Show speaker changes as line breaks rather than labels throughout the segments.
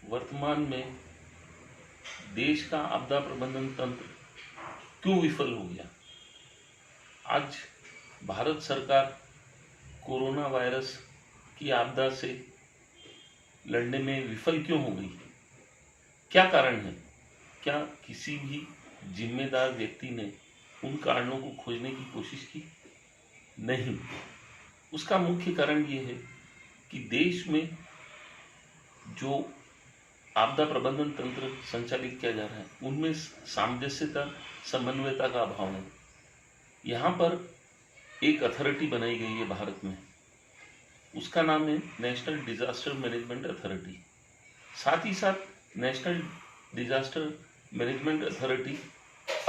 वर्तमान में देश का आपदा प्रबंधन तंत्र क्यों विफल हो गया। आज भारत सरकार कोरोना वायरस की आपदा से लड़ने में विफल क्यों हो गई, क्या कारण है? क्या किसी भी जिम्मेदार व्यक्ति ने उन कारणों को खोजने की कोशिश की? नहीं। उसका मुख्य कारण ये है कि देश में जो आपदा प्रबंधन तंत्र संचालित किया जा रहा है उनमें सामंजस्यता, समन्वयता का अभाव है। यहाँ पर एक अथॉरिटी बनाई गई है भारत में, उसका नाम है नेशनल डिजास्टर मैनेजमेंट अथॉरिटी। साथ ही साथ नेशनल डिजास्टर मैनेजमेंट अथॉरिटी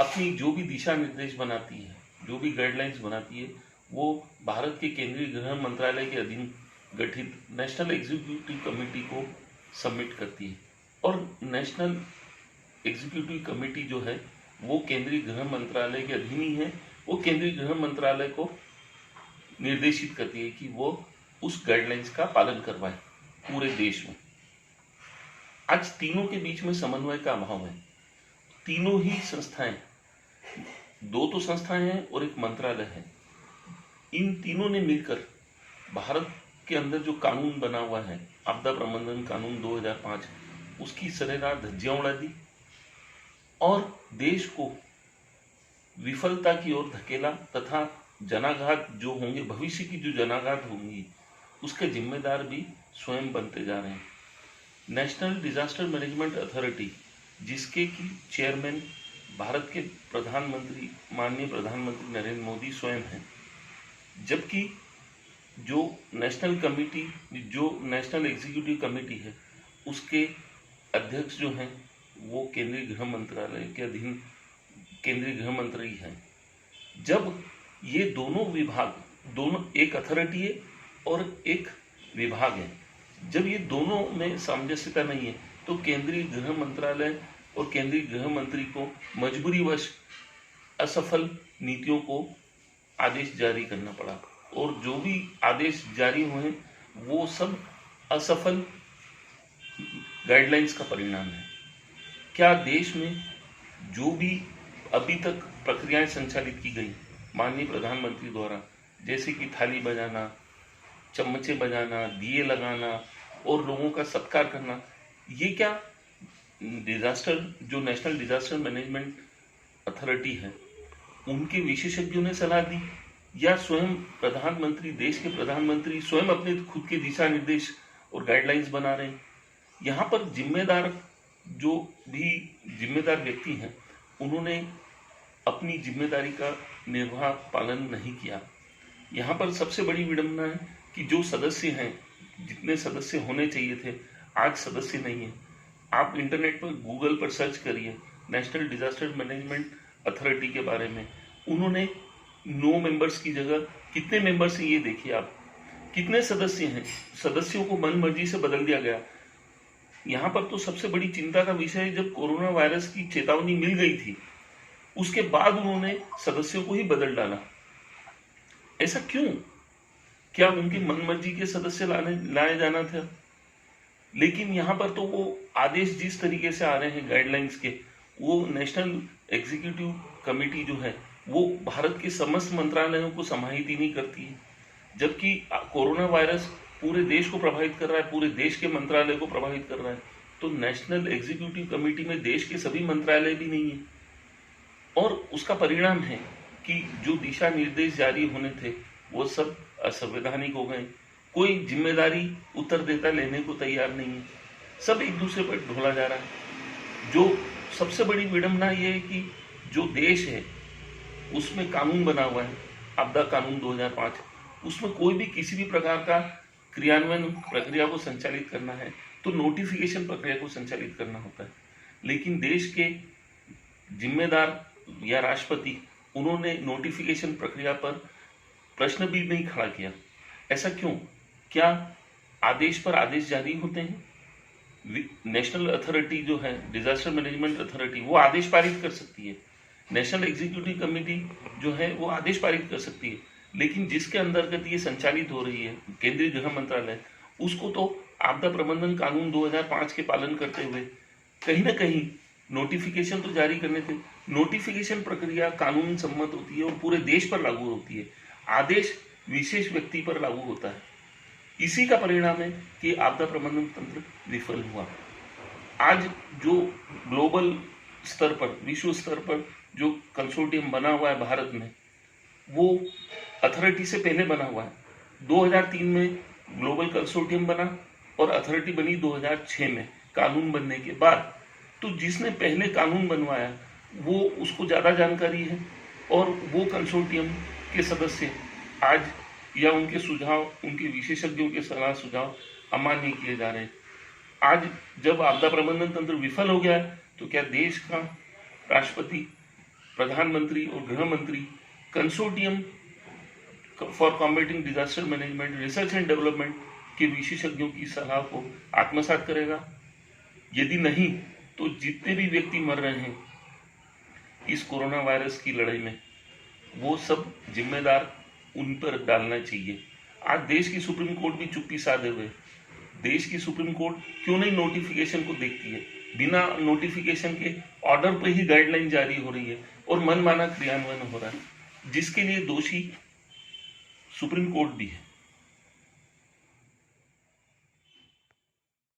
अपनी जो भी दिशा निर्देश बनाती है, जो भी गाइडलाइंस बनाती है, वो भारत के केंद्रीय गृह मंत्रालय के अधीन गठित नेशनल एग्जीक्यूटिव कमेटी को सबमिट करती है। और नेशनल एग्जीक्यूटिव कमेटी जो है वो केंद्रीय गृह मंत्रालय के अधीन ही है। वो केंद्रीय गृह मंत्रालय को निर्देशित करती है कि वो उस गाइडलाइंस का पालन करवाए पूरे देश में। आज तीनों के बीच में समन्वय का अभाव है। तीनों ही संस्थाएं, दो तो संस्थाएं हैं और एक मंत्रालय है, इन तीनों ने मिलकर भारत के अंदर जो कानून बना हुआ है, आपदा प्रबंधन कानून 2005, उसकी सरेराह धज्जियां उड़ा दी और देश को विफलता की ओर धकेला तथा जनाघात जो होंगे, भविष्य की जो जनाघात होंगी, उसके जिम्मेदार भी स्वयं बनते जा रहे हैं। नेशनल डिजास्टर मैनेजमेंट अथॉरिटी, जिसके की चेयरमैन भारत के प्रधानमंत्री, माननीय प्रधानमंत्री नरेंद्र मोदी स्वयं हैं, जबकि जो नेशनल कमेटी, जो नेशनल एग्जीक्यूटिव कमेटी है, उसके अध्यक्ष जो हैं वो केंद्रीय गृह मंत्रालय के अधीन केंद्रीय गृह मंत्री हैं। जब ये दोनों विभाग, दोनों एक अथॉरिटी है और एक विभाग है, जब ये दोनों में सामंजस्यता नहीं है तो केंद्रीय गृह मंत्रालय और केंद्रीय गृह मंत्री को मजबूरीवश असफल नीतियों को आदेश जारी करना पड़ा और जो भी आदेश जारी हुए वो सब असफल गाइडलाइंस का परिणाम है। क्या देश में जो भी अभी तक प्रक्रियाएं संचालित की गई माननीय प्रधानमंत्री द्वारा, जैसे कि थाली बजाना, चम्मचे बजाना, दिए लगाना और लोगों का सत्कार करना, ये क्या डिजास्टर, जो नेशनल डिजास्टर मैनेजमेंट अथॉरिटी है, उनके विशेषज्ञों ने सलाह दी या स्वयं प्रधानमंत्री, देश के प्रधानमंत्री स्वयं अपने खुद के दिशा निर्देश और गाइडलाइंस बना रहे हैं? यहाँ पर जिम्मेदार, जो भी जिम्मेदार व्यक्ति हैं, उन्होंने अपनी जिम्मेदारी का निर्वाह पालन नहीं किया। यहाँ पर सबसे बड़ी विडंबना है कि जो सदस्य हैं, जितने सदस्य होने चाहिए थे, आज सदस्य नहीं है। आप इंटरनेट पर, गूगल पर सर्च करिए नेशनल डिजास्टर मैनेजमेंट अथॉरिटी के बारे में, उन्होंने 9 मेंबर्स की जगह कितने मेंबर्स हैं ये देखिए आप, कितने सदस्य हैं, सदस्यों को मन मर्जी से बदल दिया गया। यहाँ पर तो सबसे बड़ी चिंता का विषय है, जब कोरोना वायरस की चेतावनी मिल गई थी उसके बाद उन्होंने सदस्यों को ही बदल डाला। ऐसा क्यों? क्या उनकी मन मर्जी के सदस्य लाए जाना था? लेकिन यहाँ पर तो वो आदेश जिस तरीके से आ रहे हैं गाइडलाइंस के, वो नेशनल एग्जीक्यूटिव कमेटी जो है वो भारत के समस्त मंत्रालयों को समाहित ही नहीं करती है, जबकि कोरोना वायरस पूरे देश को प्रभावित कर रहा है, पूरे देश के मंत्रालय को प्रभावित कर रहा है। तो नेशनल एग्जीक्यूटिव कमेटी में देश के सभी मंत्रालय भी नहीं है और उसका परिणाम है कि जो दिशा निर्देश जारी होने थे वो सब असंवैधानिक हो गए। कोई जिम्मेदारी उत्तरदायित्व लेने को तैयार नहीं है, सब एक दूसरे पर ढोला जा रहा है। जो सबसे बड़ी विडंबना ये है कि जो देश है उसमें कानून बना हुआ है, आपदा कानून 2005, उसमें कोई भी किसी भी प्रकार का क्रियान्वयन प्रक्रिया को संचालित करना है तो नोटिफिकेशन प्रक्रिया को संचालित करना होता है। लेकिन देश के जिम्मेदार या राष्ट्रपति, उन्होंने नोटिफिकेशन प्रक्रिया पर प्रश्न भी नहीं खड़ा किया। ऐसा क्यों? क्या आदेश पर आदेश जारी होते हैं? नेशनल अथॉरिटी जो है, डिजास्टर मैनेजमेंट अथॉरिटी, वो आदेश पारित कर सकती है। नेशनल एग्जीक्यूटिव कमेटी जो है वो आदेश पारित कर सकती है, लेकिन जिसके अंतर्गत ये संचालित हो रही है, केंद्रीय गृह मंत्रालय, उसको तो आपदा प्रबंधन कानून 2005 के पालन करते हुए कहीं ना कहीं नोटिफिकेशन तो जारी करने थे। नोटिफिकेशन प्रक्रिया कानून सम्मत होती है और पूरे देश पर लागू होती है। आदेश विशेष व्यक्ति पर लागू होता है। इसी का परिणाम है कि आपदा प्रबंधन तंत्र विफल हुआ। आज जो ग्लोबल स्तर पर, विश्व स्तर पर जो कंसोर्टियम बना हुआ है भारत में, वो अथॉरिटी से पहले बना हुआ है। 2003 में ग्लोबल कंसोर्टियम बना और अथॉरिटी बनी 2006 में कानून बनने के बाद। तो जिसने पहले कानून बनवाया वो, उसको ज़्यादा जानकारी है और वो कंसोर्टियम के सदस्य आज या उनके सुझाव, उनके विशेषज्ञों के सलाह सुझाव अमान्य किए जा रहे हैं। आज जब आपदा प्रबंधन तंत्र विफल हो गया है तो क्या देश का राष्ट्रपति, प्रधानमंत्री और गृह मंत्री consortium for combating disaster management, research and development के विशेषज्ञों की सलाह को आत्मसात करेगा? यदि नहीं तो जितने भी व्यक्ति मर रहे हैं इस कोरोना वायरस की लड़ाई में, वो सब जिम्मेदार उन पर डालना चाहिए। आज देश की सुप्रीम कोर्ट भी चुप्पी साधे हुए। देश की सुप्रीम कोर्ट क्यों नहीं नोटिफिकेशन को देखती है? बिना नोटिफिकेशन के ऑर्डर पर ही गाइडलाइन जारी हो रही है और मनमाना क्रियान्वयन हो रहा है, जिसके लिए दोषी सुप्रीम कोर्ट भी है।